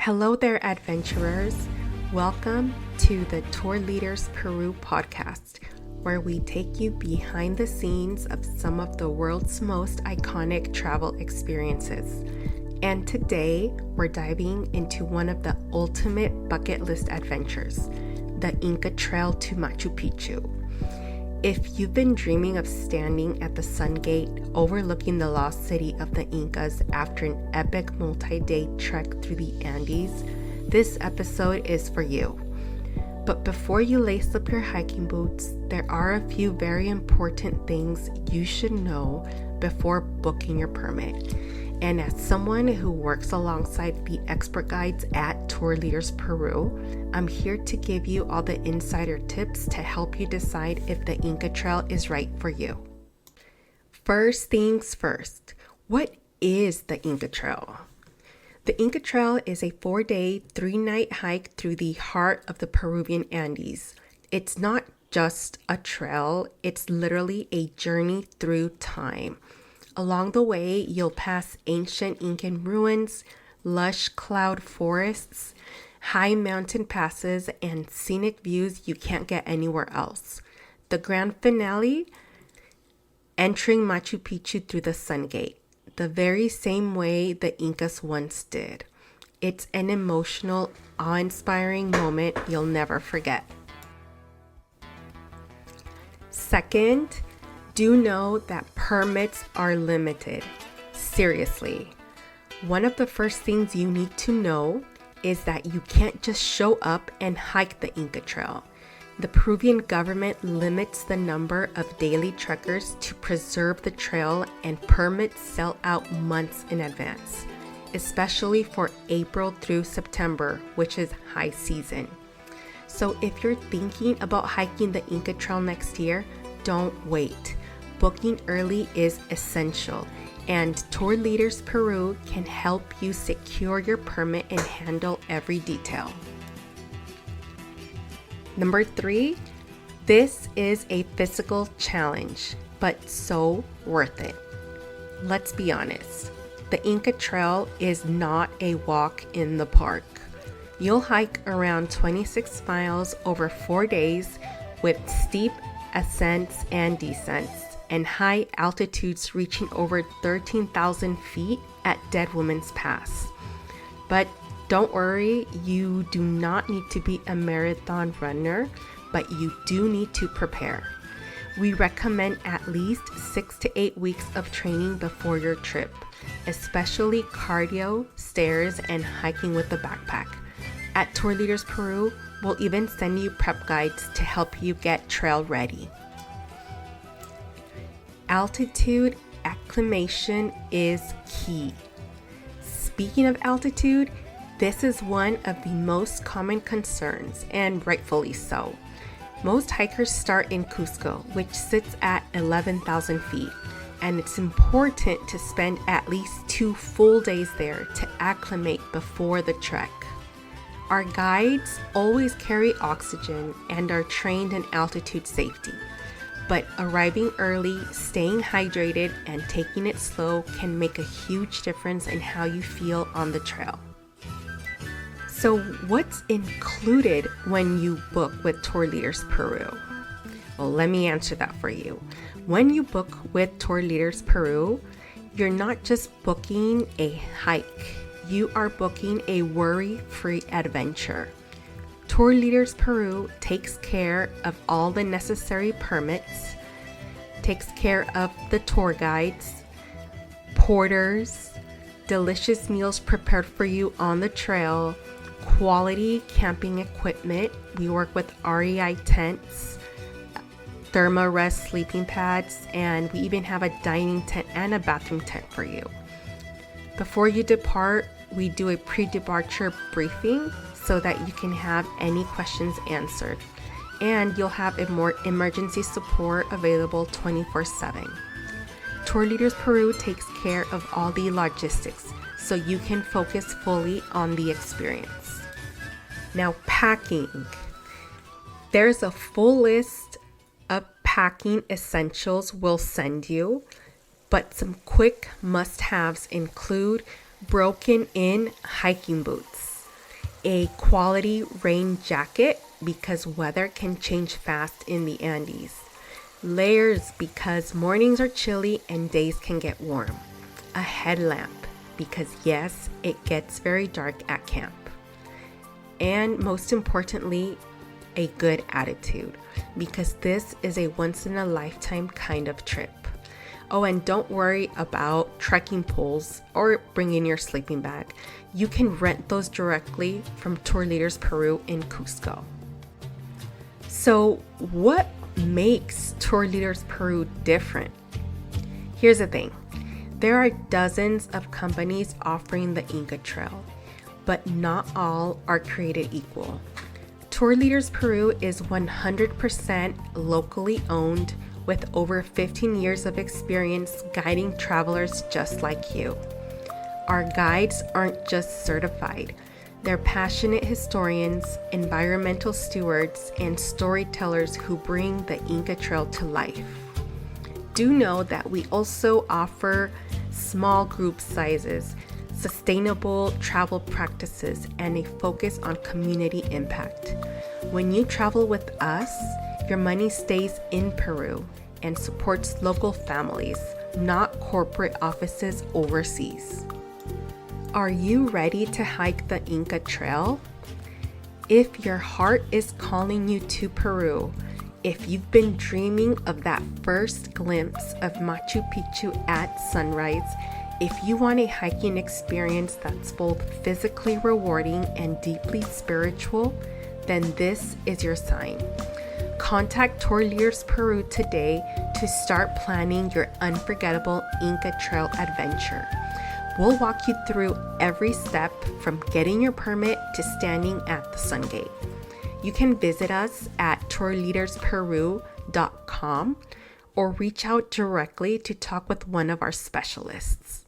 Hello there, adventurers. Welcome to the Tour Leaders Peru podcast, where we take you behind the scenes of some of the world's most iconic travel experiences. And today, we're diving into one of the ultimate bucket list adventures, the Inca Trail to Machu Picchu. If you've been dreaming of standing at the Sun Gate overlooking the lost city of the Incas after an epic multi-day trek through the Andes, this episode is for you. But before you lace up your hiking boots, there are a few very important things you should know before booking your permit. And as someone who works alongside the expert guides at Tour Leaders Peru, I'm here to give you all the insider tips to help you decide if the Inca Trail is right for you. First things first, what is the Inca Trail? The Inca Trail is a 4-day, 3-night hike through the heart of the Peruvian Andes. It's not just a trail, it's literally a journey through time. Along the way, you'll pass ancient Incan ruins, lush cloud forests, high mountain passes, and scenic views you can't get anywhere else. The grand finale, entering Machu Picchu through the Sun Gate, the very same way the Incas once did. It's an emotional, awe-inspiring moment you'll never forget. Second, do know that permits are limited. Seriously. One of the first things you need to know is that you can't just show up and hike the Inca Trail. The Peruvian government limits the number of daily trekkers to preserve the trail, and permits sell out months in advance, especially for April through September, which is high season. So if you're thinking about hiking the Inca Trail next year, don't wait. Booking early is essential, and Tour Leaders Peru can help you secure your permit and handle every detail. Number 3, this is a physical challenge, but so worth it. Let's be honest, the Inca Trail is not a walk in the park. You'll hike around 26 miles over 4 days with steep ascents and descents, and high altitudes reaching over 13,000 feet at Dead Woman's Pass. But don't worry, you do not need to be a marathon runner, but you do need to prepare. We recommend at least 6 to 8 weeks of training before your trip, especially cardio, stairs, and hiking with a backpack. At Tour Leaders Peru, we'll even send you prep guides to help you get trail ready. Altitude acclimation is key. Speaking of altitude, this is one of the most common concerns, and rightfully so. Most hikers start in Cusco, which sits at 11,000 feet, and it's important to spend at least 2 full days there to acclimate before the trek. Our guides always carry oxygen and are trained in altitude safety. But arriving early, staying hydrated, and taking it slow can make a huge difference in how you feel on the trail. So what's included when you book with Tour Leaders Peru? Well, let me answer that for you. When you book with Tour Leaders Peru, you're not just booking a hike. You are booking a worry-free adventure. Tour Leaders Peru takes care of all the necessary permits, takes care of the tour guides, porters, delicious meals prepared for you on the trail, quality camping equipment. We work with REI tents, thermarest sleeping pads, and we even have a dining tent and a bathroom tent for you. Before you depart, we do a pre-departure briefing so that you can have any questions answered. And you'll have a more emergency support available 24/7. Tour Leaders Peru takes care of all the logistics, so you can focus fully on the experience. Now, packing. There's a full list of packing essentials we'll send you, but some quick must-haves include broken-in hiking boots, a quality rain jacket because weather can change fast in the Andes, layers because mornings are chilly and days can get warm, a headlamp because yes, it gets very dark at camp, and most importantly, a good attitude because this is a once-in-a-lifetime kind of trip. Oh, and don't worry about trekking poles or bringing your sleeping bag. You can rent those directly from Tour Leaders Peru in Cusco. So what makes Tour Leaders Peru different? Here's the thing. There are dozens of companies offering the Inca Trail, but not all are created equal. Tour Leaders Peru is 100% locally owned with over 15 years of experience guiding travelers just like you. Our guides aren't just certified. They're passionate historians, environmental stewards, and storytellers who bring the Inca Trail to life. Do know that we also offer small group sizes, sustainable travel practices, and a focus on community impact. When you travel with us, your money stays in Peru and supports local families, not corporate offices overseas. Are you ready to hike the Inca Trail? If your heart is calling you to Peru, if you've been dreaming of that first glimpse of Machu Picchu at sunrise, if you want a hiking experience that's both physically rewarding and deeply spiritual, then this is your sign. Contact Tour Leaders Peru today to start planning your unforgettable Inca Trail adventure. We'll walk you through every step from getting your permit to standing at the sun gate. You can visit us at tourleadersperu.com or reach out directly to talk with one of our specialists.